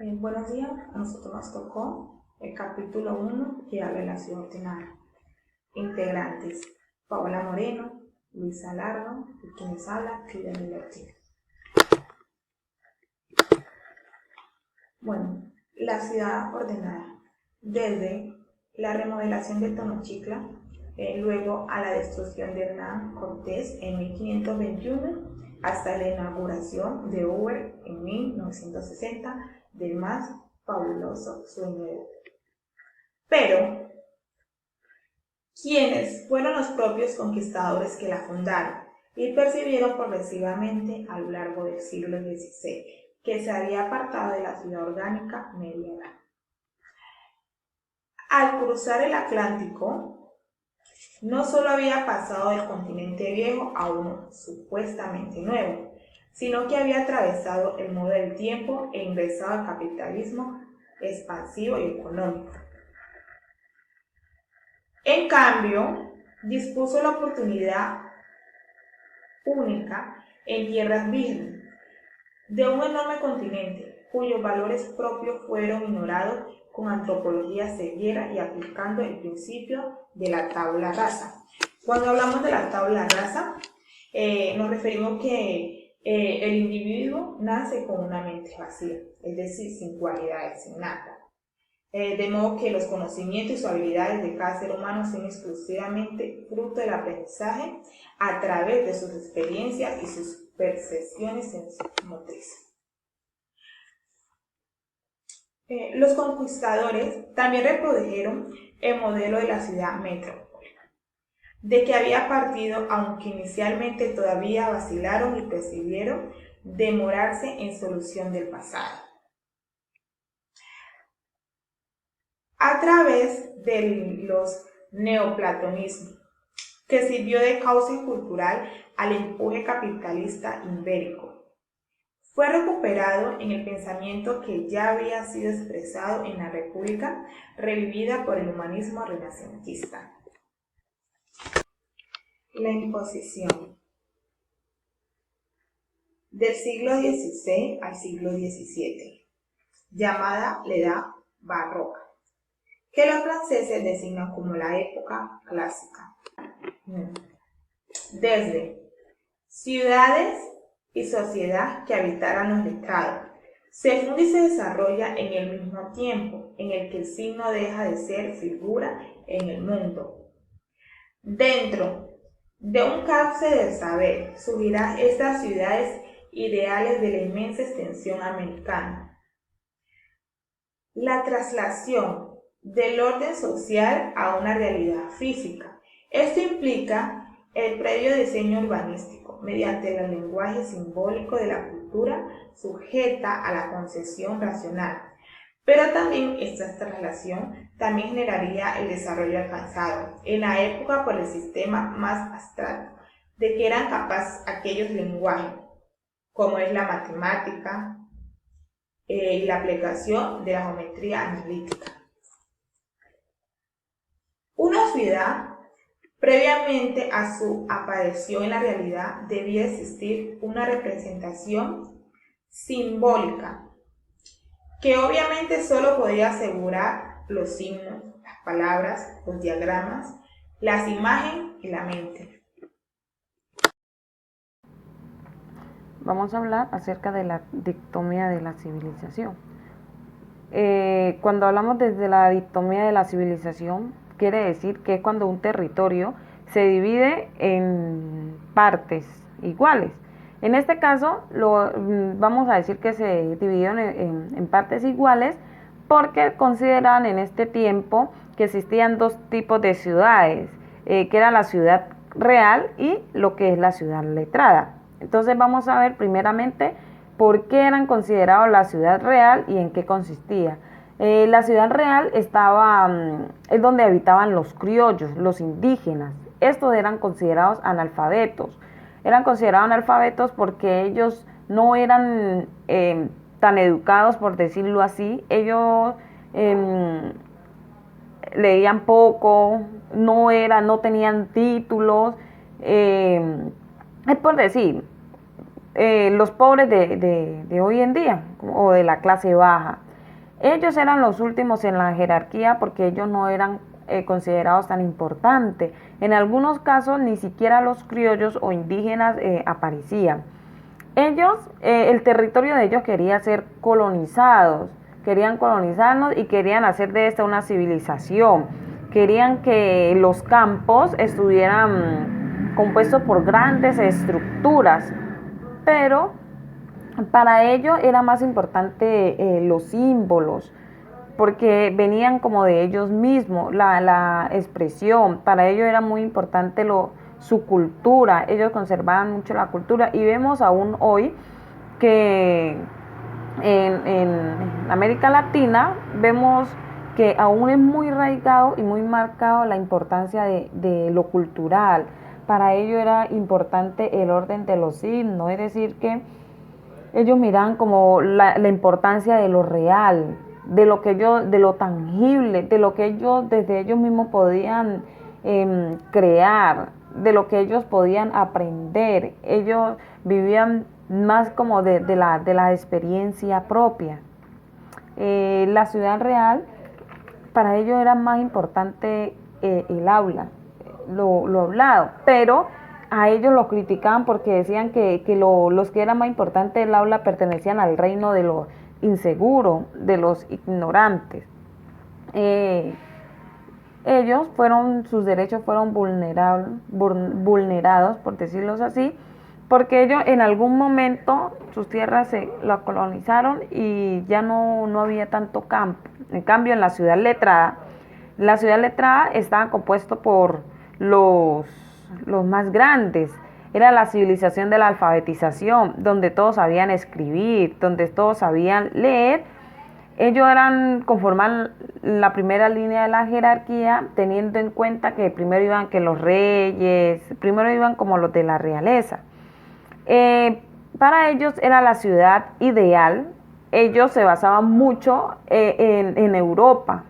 Buenos días, a nosotros nos tocó el capítulo 1 que habla de la ciudad ordinaria. Integrantes: Paola Moreno, Luisa Largo y quienes habla, Kilian Libertino. Bueno, la ciudad ordenada. Desde la remodelación de Tenochtitlan, luego a la destrucción de Hernán Cortés en 1521, hasta la inauguración de Uber en 1960, del más fabuloso sueño de Uber. Pero, ¿quiénes fueron los propios conquistadores que la fundaron y percibieron progresivamente a lo largo del siglo XVI que se había apartado de la ciudad orgánica medieval? Al cruzar el Atlántico, no solo había pasado del continente viejo a uno supuestamente nuevo, sino que había atravesado el modo del tiempo e ingresado al capitalismo expansivo y económico. En cambio, dispuso la oportunidad única en tierras vírgenes de un enorme continente cuyos valores propios fueron ignorados con antropología ceguera y aplicando el principio de la tabula rasa. Cuando hablamos de la tabula rasa, nos referimos que el individuo nace con una mente vacía, es decir, sin cualidades, sin nada. De modo que los conocimientos y sus habilidades de cada ser humano son exclusivamente fruto del aprendizaje a través de sus experiencias y sus percepciones motrices. Los conquistadores también reprodujeron el modelo de la ciudad metrópoli, de que había partido, aunque inicialmente todavía vacilaron y percibieron demorarse en solución del pasado. A través de los neoplatonismos, que sirvió de cauce cultural al empuje capitalista ibérico. Fue recuperado en el pensamiento que ya había sido expresado en la República, revivida por el humanismo renacentista. La imposición. Del siglo XVI al siglo XVII, llamada la Edad Barroca, que los franceses designan como la época clásica. Desde ciudades y sociedad que habitaran los letrados, se funda y se desarrolla en el mismo tiempo en el que el signo deja de ser figura en el mundo. Dentro de un cauce del saber surgirán estas ciudades ideales de la inmensa extensión americana. La traslación del orden social a una realidad física. Esto implica el previo diseño urbanístico, mediante el lenguaje simbólico de la cultura sujeta a la concepción racional. Pero también esta traslación también generaría el desarrollo alcanzado en la época por el sistema más abstracto de que eran capaces aquellos lenguajes, como es la matemática y la aplicación de la geometría analítica. Una ciudad, previamente a su aparición en la realidad, debía existir una representación simbólica, que obviamente solo podía asegurar los signos, las palabras, los diagramas, las imágenes y la mente. Vamos a hablar acerca de la dicotomía de la civilización. Cuando hablamos desde la dicotomía de la civilización, quiere decir que es cuando un territorio se divide en partes iguales. En este caso, vamos a decir que se dividieron en partes iguales porque consideran en este tiempo que existían dos tipos de ciudades, que era la ciudad real y lo que es la ciudad letrada. Entonces vamos a ver primeramente por qué eran considerados la ciudad real y en qué consistía. La ciudad real es donde habitaban los criollos, los indígenas. Estos eran considerados analfabetos. Eran considerados analfabetos porque ellos no eran tan educados, por decirlo así. Ellos leían poco, no tenían títulos. Es por decir, los pobres de hoy en día o de la clase baja. Ellos eran los últimos en la jerarquía porque ellos no eran considerados tan importantes. En algunos casos ni siquiera los criollos o indígenas aparecían. Ellos, el territorio de ellos quería ser colonizados, querían colonizarnos y querían hacer de esta una civilización. Querían que los campos estuvieran compuestos por grandes estructuras, pero para ellos era más importante los símbolos, porque venían como de ellos mismos, la expresión. Para ellos era muy importante su cultura, ellos conservaban mucho la cultura y vemos aún hoy que en América Latina vemos que aún es muy arraigado y muy marcado la importancia de lo cultural. Para ellos era importante el orden de los signos, es decir que ellos miran como la importancia de lo real, de lo que ellos, de lo tangible, de lo que ellos desde ellos mismos podían crear, de lo que ellos podían aprender. Ellos vivían más como de la experiencia propia. La ciudad real, para ellos era más importante el aula, lo hablado, pero a ellos los criticaban porque decían que los que era más importante el aula pertenecían al reino de los inseguros, de los ignorantes. Ellos sus derechos fueron vulnerados, por decirlo así, porque ellos en algún momento sus tierras se las colonizaron y ya no había tanto campo. En cambio, en la ciudad letrada estaba compuesto por los más grandes. Era la civilización de la alfabetización, donde todos sabían escribir, donde todos sabían leer. Ellos conforman la primera línea de la jerarquía, teniendo en cuenta que primero iban que los reyes, primero iban como los de la realeza. Para ellos era la ciudad ideal. Ellos se basaban mucho en Europa.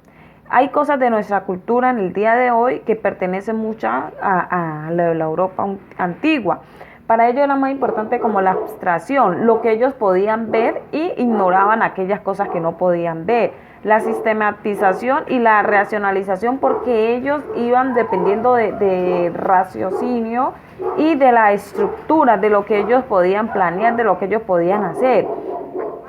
Hay cosas de nuestra cultura en el día de hoy que pertenecen mucho a la Europa antigua. Para ellos era más importante como la abstracción, lo que ellos podían ver y ignoraban aquellas cosas que no podían ver. La sistematización y la racionalización, porque ellos iban dependiendo de raciocinio y de la estructura, de lo que ellos podían planear, de lo que ellos podían hacer.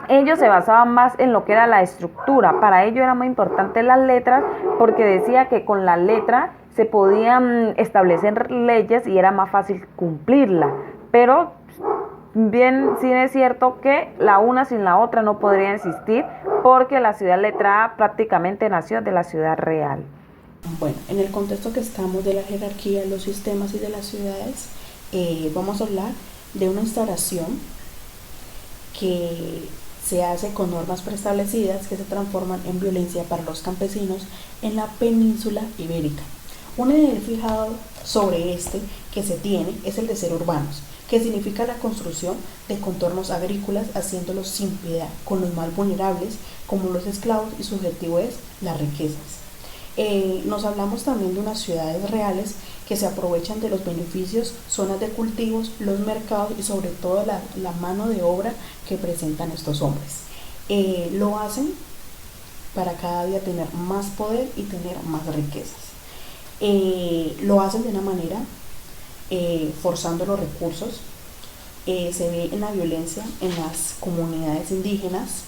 Ellos se basaban más en lo que era la estructura. Para ellos era más importante las letras, porque decía que con la letra se podían establecer leyes y era más fácil cumplirlas. Pero bien, sí es cierto que la una sin la otra no podría existir, porque la ciudad letrada prácticamente nació de la ciudad real. Bueno, en el contexto que estamos de la jerarquía, los sistemas y de las ciudades, vamos a hablar de una instauración que se hace con normas preestablecidas que se transforman en violencia para los campesinos en la península ibérica. Un nivel fijado sobre que se tiene es el de ser urbanos, que significa la construcción de contornos agrícolas haciéndolos sin piedad con los más vulnerables como los esclavos, y su objetivo es las riquezas. Nos hablamos también de unas ciudades reales que se aprovechan de los beneficios, zonas de cultivos, los mercados y sobre todo la mano de obra que presentan estos hombres. Lo hacen para cada día tener más poder y tener más riquezas. Lo hacen de una manera forzando los recursos. Se ve en la violencia en las comunidades indígenas.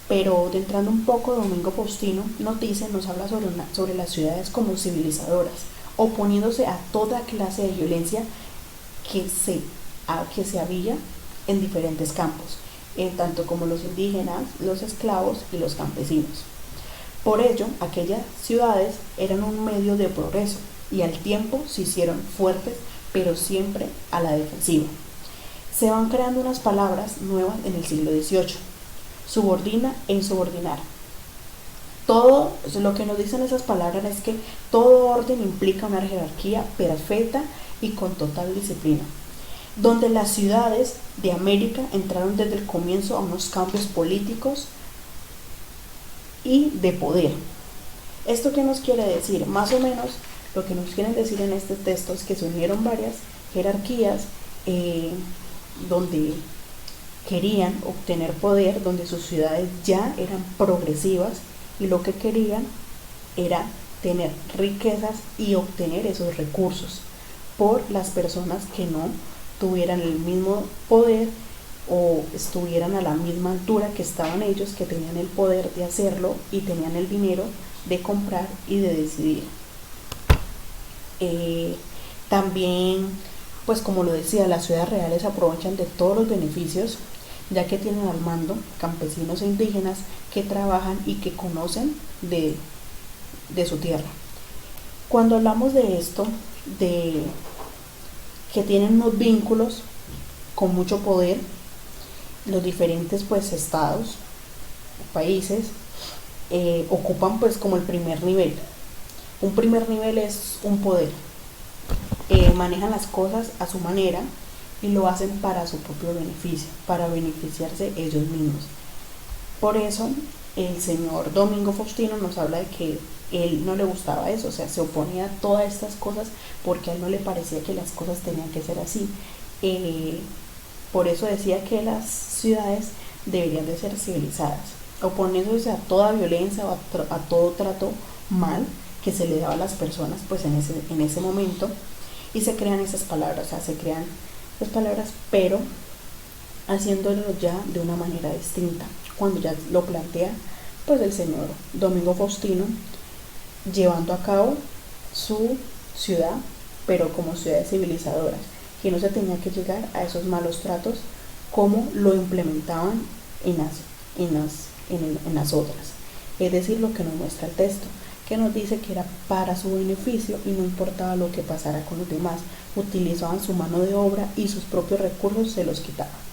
Pero entrando un poco, Domingo Faustino nos habla sobre las ciudades como civilizadoras, oponiéndose a toda clase de violencia que se había en diferentes campos, tanto como los indígenas, los esclavos y los campesinos. Por ello, aquellas ciudades eran un medio de progreso y al tiempo se hicieron fuertes, pero siempre a la defensiva. Se van creando unas palabras nuevas en el siglo XVIII. Subordina e insubordinar. Todo lo que nos dicen esas palabras es que todo orden implica una jerarquía perfecta y con total disciplina, donde las ciudades de América entraron desde el comienzo a unos cambios políticos y de poder. ¿Esto qué nos quiere decir? Más o menos lo que nos quieren decir en este texto es que se unieron varias jerarquías donde querían obtener poder donde sus ciudades ya eran progresivas y lo que querían era tener riquezas y obtener esos recursos por las personas que no tuvieran el mismo poder o estuvieran a la misma altura que estaban ellos, que tenían el poder de hacerlo y tenían el dinero de comprar y de decidir. También, pues como lo decía, las ciudades reales aprovechan de todos los beneficios, ya que tienen al mando campesinos e indígenas que trabajan y que conocen de su tierra. Cuando hablamos de esto, de que tienen unos vínculos con mucho poder, los diferentes pues estados, países, ocupan pues como el primer nivel. Un primer nivel es un poder. Manejan las cosas a su manera y lo hacen para su propio beneficio, para beneficiarse ellos mismos. Por eso el señor Domingo Faustino nos habla de que él no le gustaba eso, o sea, se oponía a todas estas cosas porque a él no le parecía que las cosas tenían que ser así. Por eso decía que las ciudades deberían de ser civilizadas, oponiéndose a toda violencia o a todo trato mal que se le daba a las personas pues en ese momento, y se crean esas palabras, o sea, se crean las palabras, pero haciéndolo ya de una manera distinta. Cuando ya lo plantea pues el señor Domingo Faustino, llevando a cabo su ciudad, pero como ciudades civilizadoras, que no se tenía que llegar a esos malos tratos como lo implementaban en las otras. Es decir, lo que nos muestra el texto, que nos dice que era para su beneficio y no importaba lo que pasara con los demás, utilizaban su mano de obra y sus propios recursos se los quitaban.